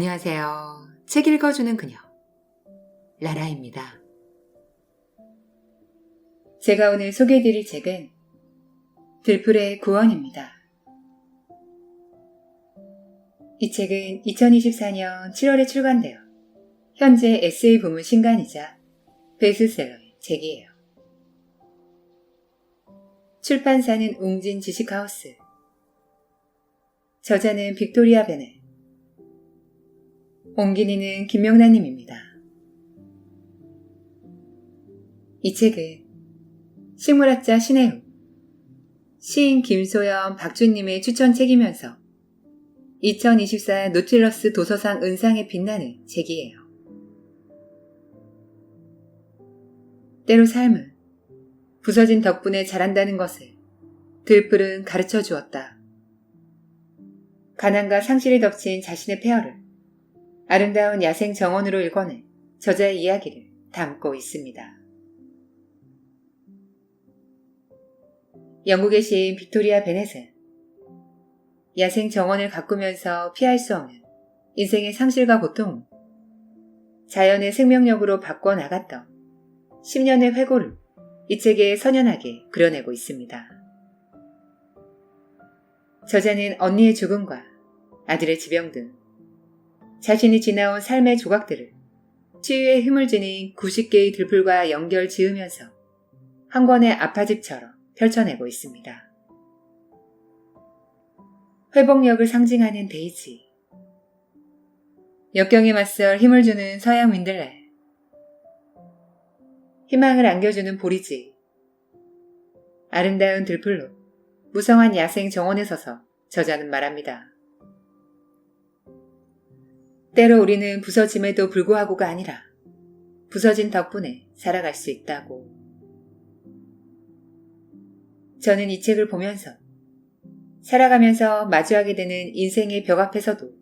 안녕하세요. 책 읽어주는 그녀, 라라입니다. 제가 오늘 소개해드릴 책은 들풀의 구원입니다. 이 책은 2024년 7월에 출간되어 현재 에세이 부문 신간이자 베스트셀러의 책이에요. 출판사는 웅진 지식하우스, 저자는 빅토리아 베넷, 옹기니는 김명란님입니다. 이 책은 식물학자 신혜우, 시인 김소연, 박준님의 추천책이면서 2024 노틸러스 도서상 은상에 빛나는 책이에요. 때로 삶은 부서진 덕분에 자란다는 것을 들풀은 가르쳐 주었다. 가난과 상실이 덮친 자신의 폐허를 아름다운 야생 정원으로 일궈낸 저자의 이야기를 담고 있습니다. 영국의 시인 빅토리아 베넷은 야생 정원을 가꾸면서 피할 수 없는 인생의 상실과 고통을 자연의 생명력으로 바꿔나갔던 10년의 회고를 이 책에 선연하게 그려내고 있습니다. 저자는 언니의 죽음과 아들의 지병 등 자신이 지나온 삶의 조각들을 치유에 힘을 주는 90개의 들풀과 연결 지으면서 한 권의 아파집처럼 펼쳐내고 있습니다. 회복력을 상징하는 데이지, 역경에 맞설 힘을 주는 서양 윈들레, 희망을 안겨주는 보리지, 아름다운 들풀로 무성한 야생 정원에 서서 저자는 말합니다. 때로 우리는 부서짐에도 불구하고가 아니라 부서진 덕분에 살아갈 수 있다고. 저는 이 책을 보면서 살아가면서 마주하게 되는 인생의 벽 앞에서도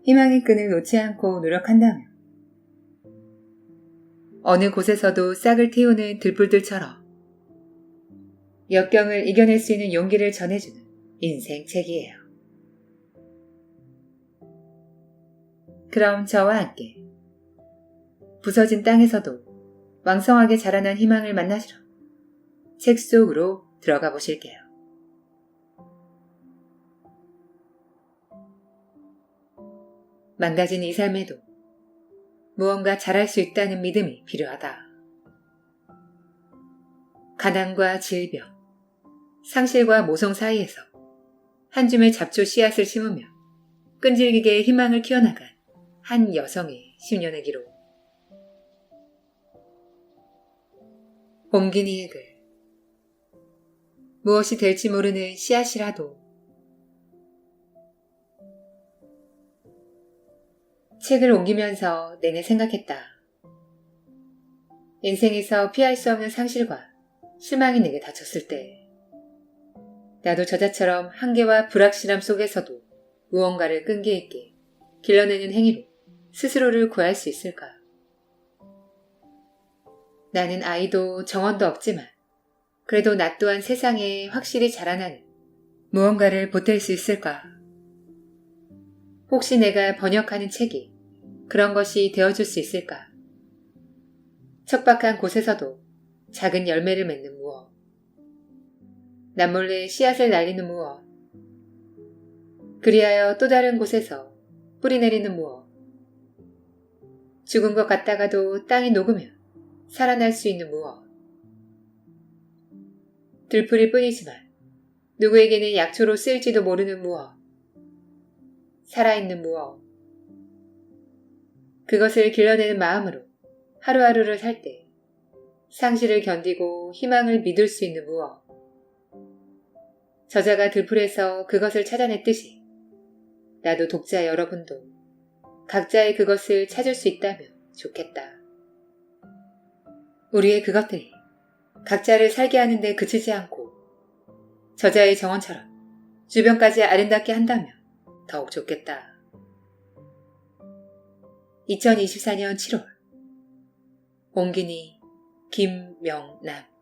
희망의 끈을 놓지 않고 노력한다면 어느 곳에서도 싹을 틔우는 들풀들처럼 역경을 이겨낼 수 있는 용기를 전해주는 인생 책이에요. 그럼 저와 함께 부서진 땅에서도 왕성하게 자라난 희망을 만나시러 책 속으로 들어가 보실게요. 망가진 이 삶에도 무언가 잘할 수 있다는 믿음이 필요하다. 가난과 질병, 상실과 모성 사이에서 한 줌의 잡초 씨앗을 심으며 끈질기게 희망을 키워나간 한 여성의 10년의 기록. 옹기니의 글. 무엇이 될지 모르는 씨앗이라도. 책을 옮기면서 내내 생각했다. 인생에서 피할 수 없는 상실과 실망이 내게 닥쳤을 때 나도 저자처럼 한계와 불확실함 속에서도 무언가를 끈기 있게 길러내는 행위로 스스로를 구할 수 있을까? 나는 아이도 정원도 없지만 그래도 나 또한 세상에 확실히 자라나는 무언가를 보탤 수 있을까? 혹시 내가 번역하는 책이 그런 것이 되어줄 수 있을까? 척박한 곳에서도 작은 열매를 맺는 무엇, 남몰래 씨앗을 날리는 무엇, 그리하여 또 다른 곳에서 뿌리 내리는 무엇, 죽은 것 같다가도 땅이 녹으면 살아날 수 있는 무엇, 들풀일 뿐이지만 누구에게는 약초로 쓰일지도 모르는 무엇, 살아있는 무엇, 그것을 길러내는 마음으로 하루하루를 살 때 상실을 견디고 희망을 믿을 수 있는 무엇. 저자가 들풀에서 그것을 찾아냈듯이 나도 독자 여러분도 각자의 그것을 찾을 수 있다면 좋겠다. 우리의 그것들이 각자를 살게 하는데 그치지 않고 저자의 정원처럼 주변까지 아름답게 한다면 더욱 좋겠다. 2024년 7월 옹기니 김명남.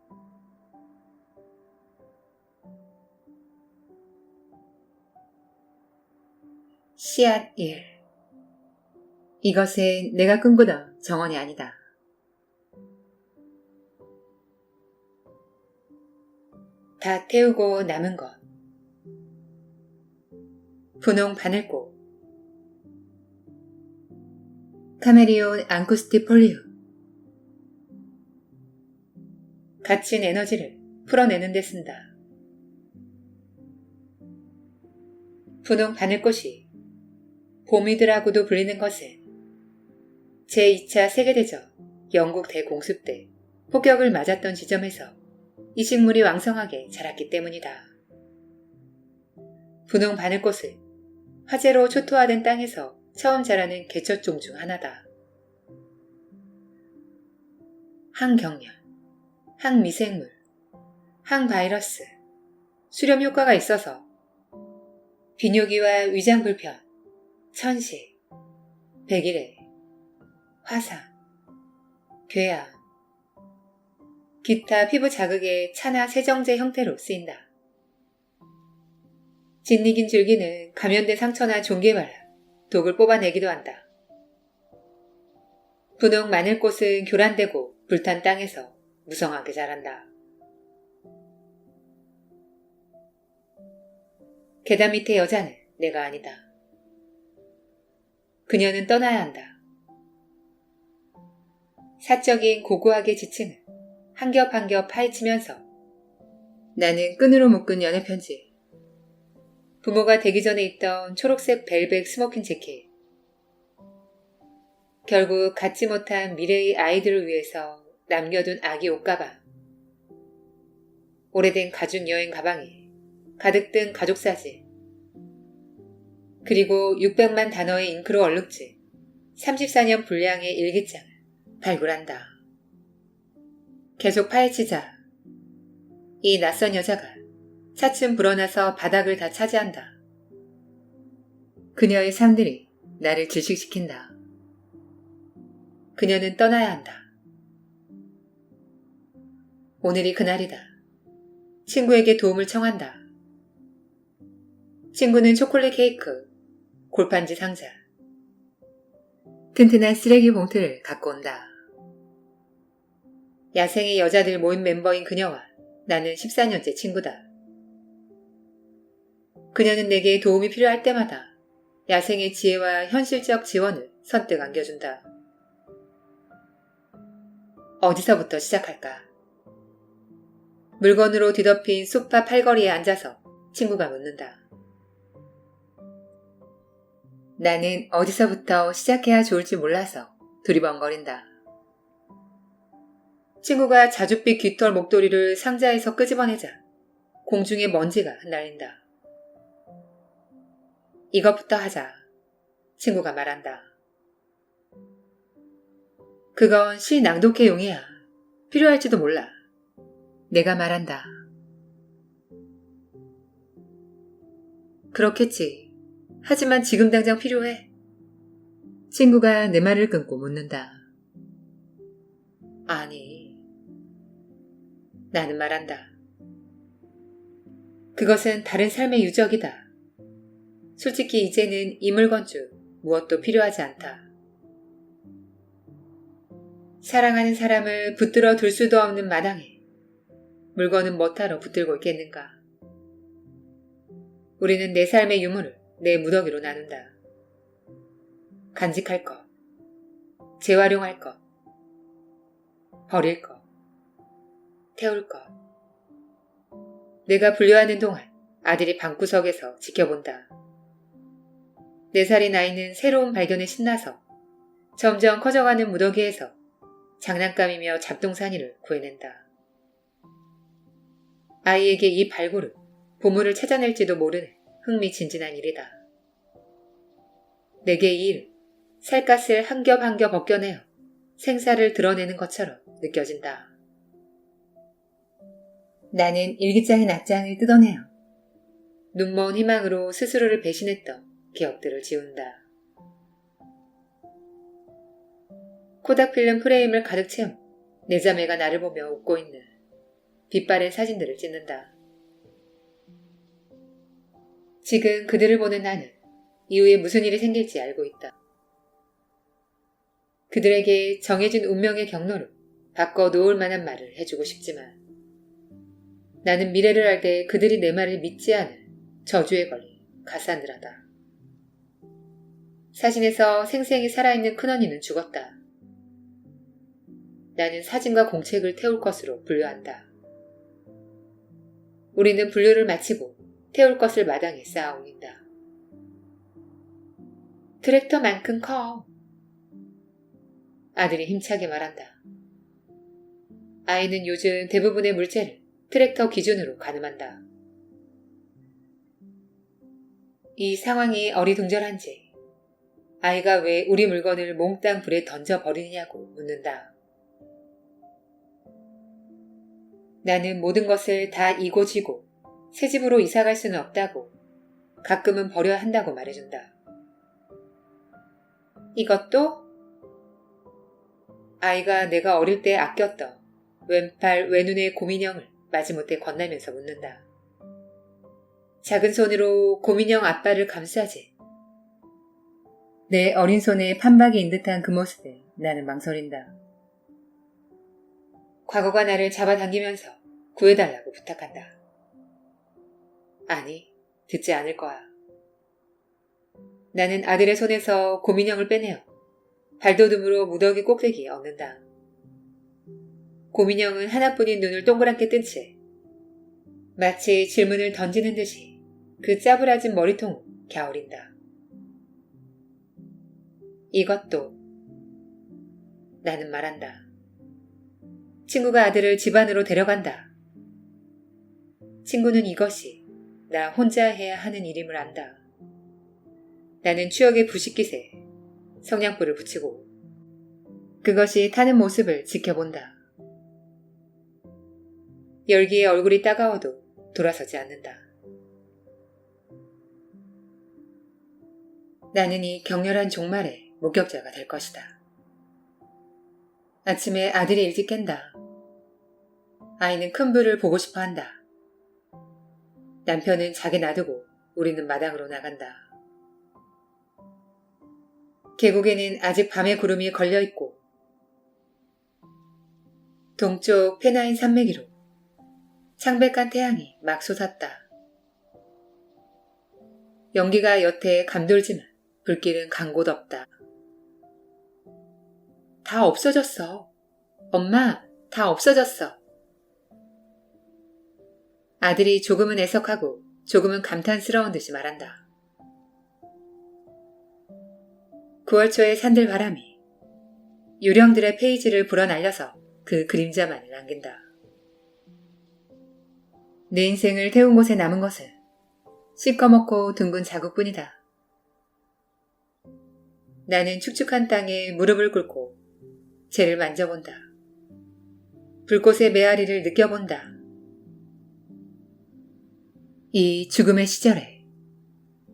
씨앗 1. 이것은 내가 꿈꾸던 정원이 아니다. 다 태우고 남은 것. 분홍 바늘꽃. 카메리온 앙쿠스티폴리움. 갇힌 에너지를 풀어내는 데 쓴다. 분홍 바늘꽃이 봄이드라고도 불리는 것은 제2차 세계대전 영국 대공습 때 폭격을 맞았던 지점에서 이 식물이 왕성하게 자랐기 때문이다. 분홍 바늘꽃은 화재로 초토화된 땅에서 처음 자라는 개처종 중 하나다. 항경련, 항미생물, 항바이러스, 수렴 효과가 있어서 비뇨기와 위장불편, 천식, 백일해, 화상, 궤양, 기타 피부 자극의 차나 세정제 형태로 쓰인다. 짓이긴 줄기는 감염된 상처나 종기에 발라 독을 뽑아내기도 한다. 분홍 마늘꽃은 교란되고 불탄 땅에서 무성하게 자란다. 계단 밑의 여자는 내가 아니다. 그녀는 떠나야 한다. 사적인 고고하게 지층을 한 겹 한 겹 파헤치면서 나는 끈으로 묶은 연애 편지, 부모가 되기 전에 입던 초록색 벨벳 스모킹 재킷, 결국 갖지 못한 미래의 아이들을 위해서 남겨둔 아기 옷가방, 오래된 가죽 여행 가방에 가득 든 가족 사진, 그리고 600만 단어의 잉크로 얼룩진 34년 분량의 일기장을 발굴한다. 계속 파헤치자 이 낯선 여자가 차츰 불어나서 바닥을 다 차지한다. 그녀의 삶들이 나를 질식시킨다. 그녀는 떠나야 한다. 오늘이 그날이다. 친구에게 도움을 청한다. 친구는 초콜릿 케이크, 골판지 상자, 튼튼한 쓰레기 봉투를 갖고 온다. 야생의 여자들 모임 멤버인 그녀와 나는 14년째 친구다. 그녀는 내게 도움이 필요할 때마다 야생의 지혜와 현실적 지원을 선뜻 안겨준다. 어디서부터 시작할까? 물건으로 뒤덮인 소파 팔걸이에 앉아서 친구가 묻는다. 나는 어디서부터 시작해야 좋을지 몰라서 두리번거린다. 친구가 자줏빛 깃털 목도리를 상자에서 끄집어내자 공중에 먼지가 흩날린다. 이것부터 하자. 친구가 말한다. 그건 시 낭독회용이야. 필요할지도 몰라. 내가 말한다. 그렇겠지. 하지만 지금 당장 필요해. 친구가 내 말을 끊고 묻는다. 아니. 나는 말한다. 그것은 다른 삶의 유적이다. 솔직히 이제는 이 물건 중 무엇도 필요하지 않다. 사랑하는 사람을 붙들어 둘 수도 없는 마당에 물건은 뭐하러 붙들고 있겠는가. 우리는 내 삶의 유물을 내 무더기로 나눈다. 간직할 것, 재활용할 것, 버릴 것, 태울 것. 내가 분류하는 동안 아들이 방구석에서 지켜본다. 4살인 아이는 새로운 발견에 신나서 점점 커져가는 무더기에서 장난감이며 잡동사니를 구해낸다. 아이에게 이 발굴은 보물을 찾아낼지도 모르는 흥미진진한 일이다. 내게 이 일은 살갗을 한 겹 한 겹 벗겨내어 생사를 드러내는 것처럼 느껴진다. 나는 일기장의 낱장을 뜯어내어 눈먼 희망으로 스스로를 배신했던 기억들을 지운다. 코닥 필름 프레임을 가득 채운 내 자매가 나를 보며 웃고 있는 빛바랜 사진들을 찍는다. 지금 그들을 보는 나는 이후에 무슨 일이 생길지 알고 있다. 그들에게 정해진 운명의 경로로 바꿔 놓을 만한 말을 해주고 싶지만 나는 미래를 알되 그들이 내 말을 믿지 않을 저주에 걸린 가사느라다. 사진에서 생생히 살아있는 큰언니는 죽었다. 나는 사진과 공책을 태울 것으로 분류한다. 우리는 분류를 마치고 태울 것을 마당에 쌓아 올린다. 트랙터만큼 커. 아들이 힘차게 말한다. 아이는 요즘 대부분의 물체를 트랙터 기준으로 가늠한다. 이 상황이 어리둥절한지 아이가 왜 우리 물건을 몽땅 불에 던져버리느냐고 묻는다. 나는 모든 것을 다 이고지고 새 집으로 이사갈 수는 없다고 가끔은 버려야 한다고 말해준다. 이것도? 아이가 내가 어릴 때 아꼈던 왼팔 왼눈의 곰인형을 마지못해 건네면서 묻는다. 작은 손으로 곰인형 아빠를 감싸지. 내 어린 손에 판박이인 듯한 그 모습에 나는 망설인다. 과거가 나를 잡아당기면서 구해달라고 부탁한다. 아니, 듣지 않을 거야. 나는 아들의 손에서 곰인형을 빼내어 발돋움으로 무더기 꼭대기에 얹는다. 곰인형은 하나뿐인 눈을 동그랗게 뜬 채 마치 질문을 던지는 듯이 그 짜부라진 머리통을 갸우린다. 이것도 나는 말한다. 친구가 아들을 집 안으로 데려간다. 친구는 이것이 나 혼자 해야 하는 일임을 안다. 나는 추억의 부식깃에 성냥불을 붙이고 그것이 타는 모습을 지켜본다. 열기에 얼굴이 따가워도 돌아서지 않는다. 나는 이 격렬한 종말의 목격자가 될 것이다. 아침에 아들이 일찍 깬다. 아이는 큰 불을 보고 싶어 한다. 남편은 자기 놔두고 우리는 마당으로 나간다. 계곡에는 아직 밤의 구름이 걸려있고 동쪽 페나인 산맥이로 창백한 태양이 막 솟았다. 연기가 여태 감돌지만 불길은 간 곳 없다. 다 없어졌어. 엄마, 다 없어졌어. 아들이 조금은 애석하고 조금은 감탄스러운 듯이 말한다. 9월 초의 산들 바람이 유령들의 페이지를 불어날려서 그 그림자만을 남긴다. 내 인생을 태운 곳에 남은 것은 시꺼멓고 둥근 자국뿐이다. 나는 축축한 땅에 무릎을 꿇고 쟤를 만져본다. 불꽃의 메아리를 느껴본다. 이 죽음의 시절에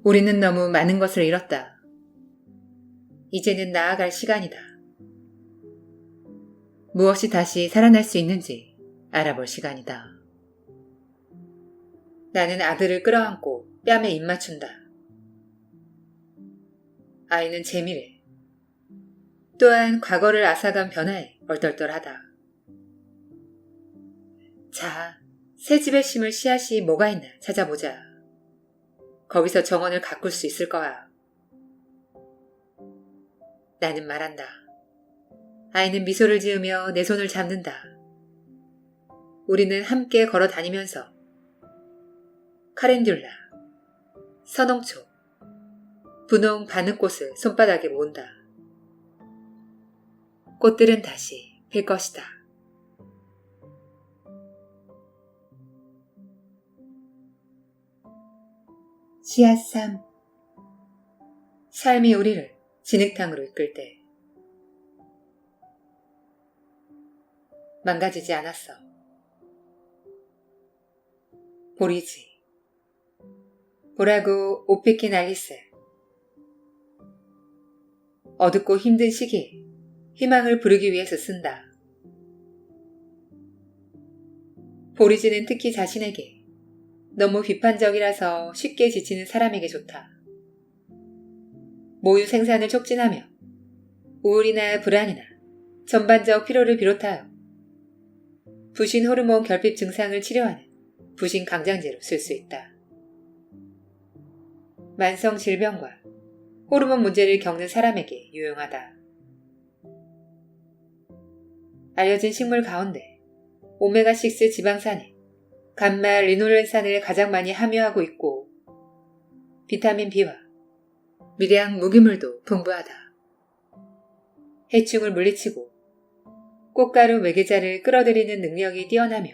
우리는 너무 많은 것을 잃었다. 이제는 나아갈 시간이다. 무엇이 다시 살아날 수 있는지 알아볼 시간이다. 나는 아들을 끌어안고 뺨에 입 맞춘다. 아이는 재미래. 또한 과거를 앗아간 변화에 얼떨떨하다. 자, 새 집에 심을 씨앗이 뭐가 있나 찾아보자. 거기서 정원을 가꿀 수 있을 거야. 나는 말한다. 아이는 미소를 지으며 내 손을 잡는다. 우리는 함께 걸어 다니면서 카렌듈라, 선홍초, 분홍 바느꽃을 손바닥에 모은다. 꽃들은 다시 필 것이다. 씨앗 3. 삶이 우리를 진흙탕으로 이끌 때 망가지지 않았어. 보리지. 보라고 옷 뺏긴 앨리스. 어둡고 힘든 시기에 희망을 부르기 위해서 쓴다. 보리지는 특히 자신에게 너무 비판적이라서 쉽게 지치는 사람에게 좋다. 모유 생산을 촉진하며 우울이나 불안이나 전반적 피로를 비롯하여 부신 호르몬 결핍 증상을 치료하는 부신 강장제로 쓸 수 있다. 만성 질병과 호르몬 문제를 겪는 사람에게 유용하다. 알려진 식물 가운데 오메가6 지방산에 감마 리놀렌산을 가장 많이 함유하고 있고 비타민 B와 미량 무기물도 풍부하다. 해충을 물리치고 꽃가루 외계자를 끌어들이는 능력이 뛰어나며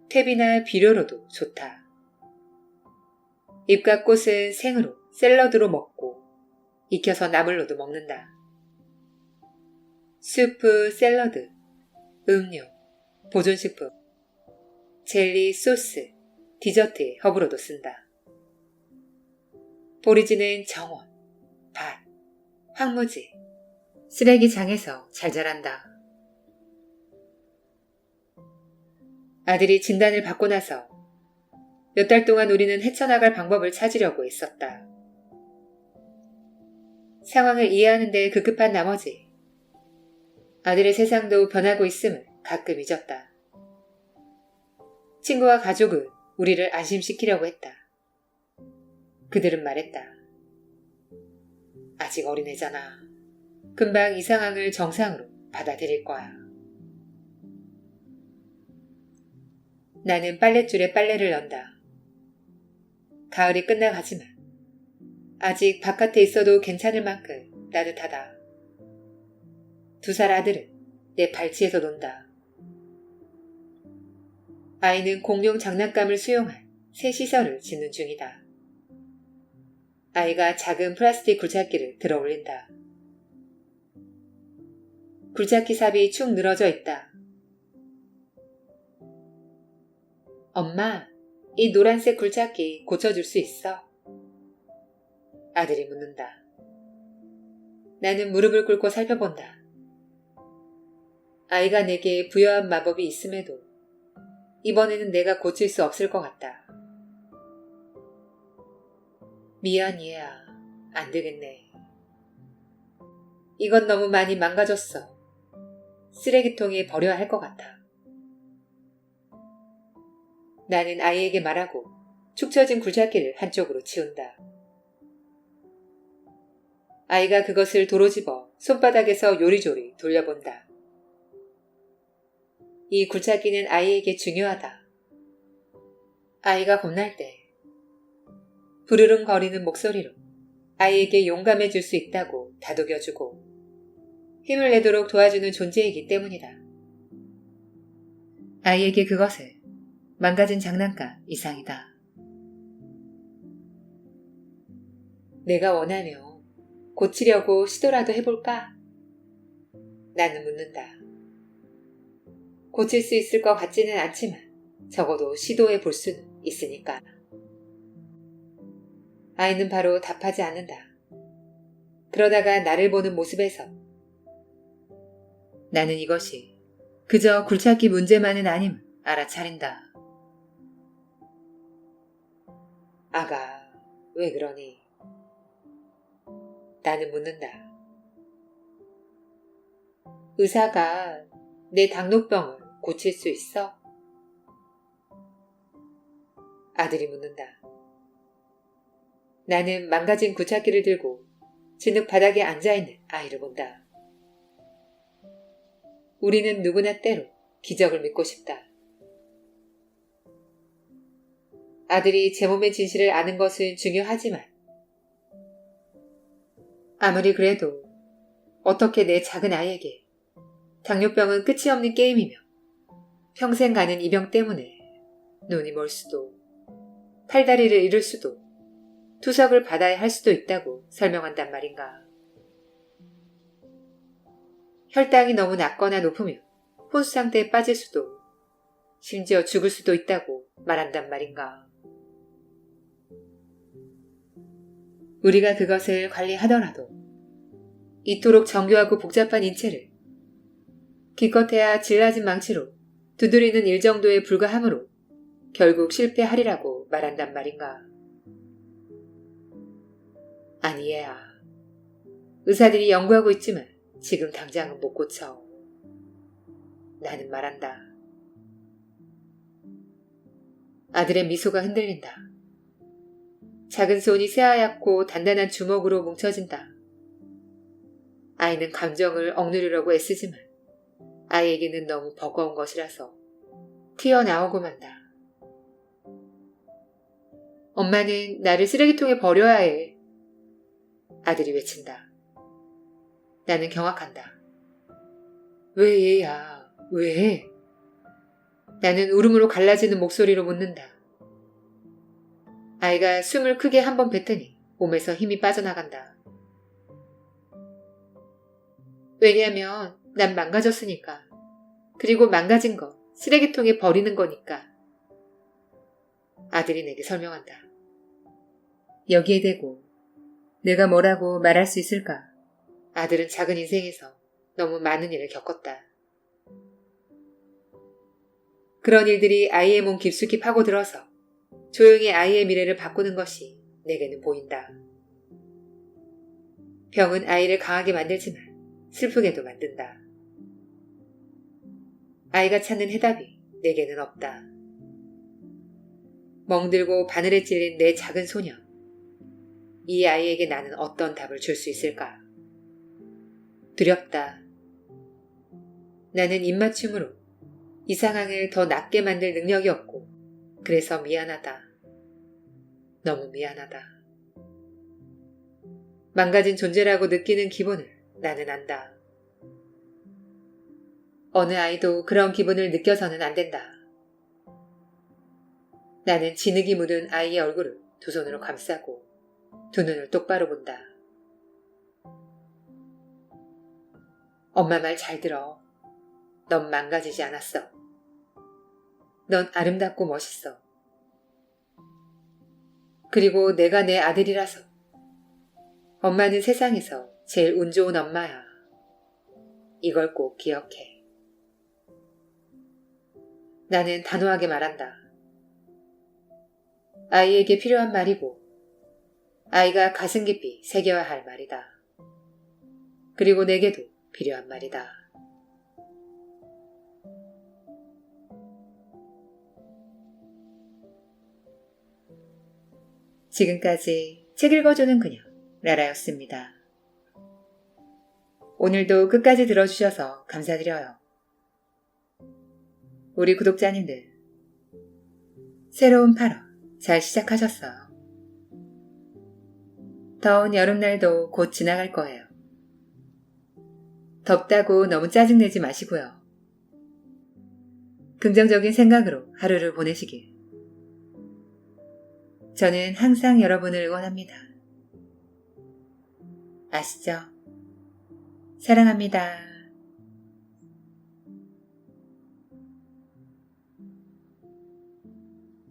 퇴비나 비료로도 좋다. 잎과 꽃은 생으로 샐러드로 먹고 익혀서 나물로도 먹는다. 수프, 샐러드, 음료, 보존식품, 젤리, 소스, 디저트에 허브로도 쓴다. 보리지는 정원, 밭, 황무지, 쓰레기장에서 잘 자란다. 아들이 진단을 받고 나서 몇 달 동안 우리는 헤쳐나갈 방법을 찾으려고 애썼다. 상황을 이해하는 데 급급한 나머지 아들의 세상도 변하고 있음을 가끔 잊었다. 친구와 가족은 우리를 안심시키려고 했다. 그들은 말했다. 아직 어린애잖아. 금방 이 상황을 정상으로 받아들일 거야. 나는 빨랫줄에 빨래를 넣는다. 가을이 끝나가지만 아직 바깥에 있어도 괜찮을 만큼 따뜻하다. 2살 아들은 내 발치에서 논다. 아이는 공룡 장난감을 수용한 새 시설을 짓는 중이다. 아이가 작은 플라스틱 굴착기를 들어 올린다. 굴착기 삽이 축 늘어져 있다. 엄마, 이 노란색 굴착기 고쳐줄 수 있어? 아들이 묻는다. 나는 무릎을 꿇고 살펴본다. 아이가 내게 부여한 마법이 있음에도 이번에는 내가 고칠 수 없을 것 같다. 미안 얘야, 안 되겠네. 이건 너무 많이 망가졌어. 쓰레기통에 버려야 할 것 같아. 나는 아이에게 말하고 축 처진 굴착기를 한쪽으로 치운다. 아이가 그것을 도로 집어 손바닥에서 요리조리 돌려본다. 이 굴착기는 아이에게 중요하다. 아이가 겁날 때 부르릉거리는 목소리로 아이에게 용감해질 수 있다고 다독여주고 힘을 내도록 도와주는 존재이기 때문이다. 아이에게 그것은 망가진 장난감 이상이다. 내가 원하면 고치려고 시도라도 해볼까? 나는 묻는다. 고칠 수 있을 것 같지는 않지만 적어도 시도해 볼 수는 있으니까. 아이는 바로 답하지 않는다. 그러다가 나를 보는 모습에서 나는 이것이 그저 굴착기 문제만은 아님을 알아차린다. 아가, 왜 그러니? 나는 묻는다. 의사가 내 당뇨병을 고칠 수 있어? 아들이 묻는다. 나는 망가진 굴착기를 들고 진흙 바닥에 앉아있는 아이를 본다. 우리는 누구나 때로 기적을 믿고 싶다. 아들이 제 몸의 진실을 아는 것은 중요하지만 아무리 그래도 어떻게 내 작은 아이에게 당뇨병은 끝이 없는 게임이며 평생 가는 이 병 때문에 눈이 멀 수도 팔다리를 잃을 수도 투석을 받아야 할 수도 있다고 설명한단 말인가. 혈당이 너무 낮거나 높으면 혼수 상태에 빠질 수도 심지어 죽을 수도 있다고 말한단 말인가. 우리가 그것을 관리하더라도 이토록 정교하고 복잡한 인체를 기껏해야 질라진 망치로 두드리는 일 정도에 불과하므로 결국 실패하리라고 말한단 말인가. 아니 얘야, 의사들이 연구하고 있지만 지금 당장은 못 고쳐. 나는 말한다. 아들의 미소가 흔들린다. 작은 손이 새하얗고 단단한 주먹으로 뭉쳐진다. 아이는 감정을 억누르려고 애쓰지만 아이에게는 너무 버거운 것이라서 튀어나오고 만다. 엄마는 나를 쓰레기통에 버려야 해. 아들이 외친다. 나는 경악한다. 왜 얘야? 왜? 나는 울음으로 갈라지는 목소리로 묻는다. 아이가 숨을 크게 한 번 뱉으니 몸에서 힘이 빠져나간다. 왜냐면 난 망가졌으니까. 그리고 망가진 거 쓰레기통에 버리는 거니까. 아들이 내게 설명한다. 여기에 대고 내가 뭐라고 말할 수 있을까? 아들은 작은 인생에서 너무 많은 일을 겪었다. 그런 일들이 아이의 몸 깊숙이 파고들어서 조용히 아이의 미래를 바꾸는 것이 내게는 보인다. 병은 아이를 강하게 만들지만 슬프게도 만든다. 아이가 찾는 해답이 내게는 없다. 멍들고 바늘에 찔린 내 작은 소녀. 이 아이에게 나는 어떤 답을 줄 수 있을까? 두렵다. 나는 입맞춤으로 이 상황을 더 낫게 만들 능력이 없고 그래서 미안하다. 너무 미안하다. 망가진 존재라고 느끼는 기분을 나는 안다. 어느 아이도 그런 기분을 느껴서는 안 된다. 나는 진흙이 묻은 아이의 얼굴을 두 손으로 감싸고 두 눈을 똑바로 본다. 엄마 말 잘 들어. 넌 망가지지 않았어. 넌 아름답고 멋있어. 그리고 내가 내 아들이라서 엄마는 세상에서 제일 운 좋은 엄마야. 이걸 꼭 기억해. 나는 단호하게 말한다. 아이에게 필요한 말이고 아이가 가슴 깊이 새겨야 할 말이다. 그리고 내게도 필요한 말이다. 지금까지 책 읽어주는 그녀 라라였습니다. 오늘도 끝까지 들어주셔서 감사드려요. 우리 구독자님들, 새로운 8월 잘 시작하셨어요. 더운 여름날도 곧 지나갈 거예요. 덥다고 너무 짜증내지 마시고요. 긍정적인 생각으로 하루를 보내시길. 저는 항상 여러분을 응원합니다. 아시죠? 사랑합니다.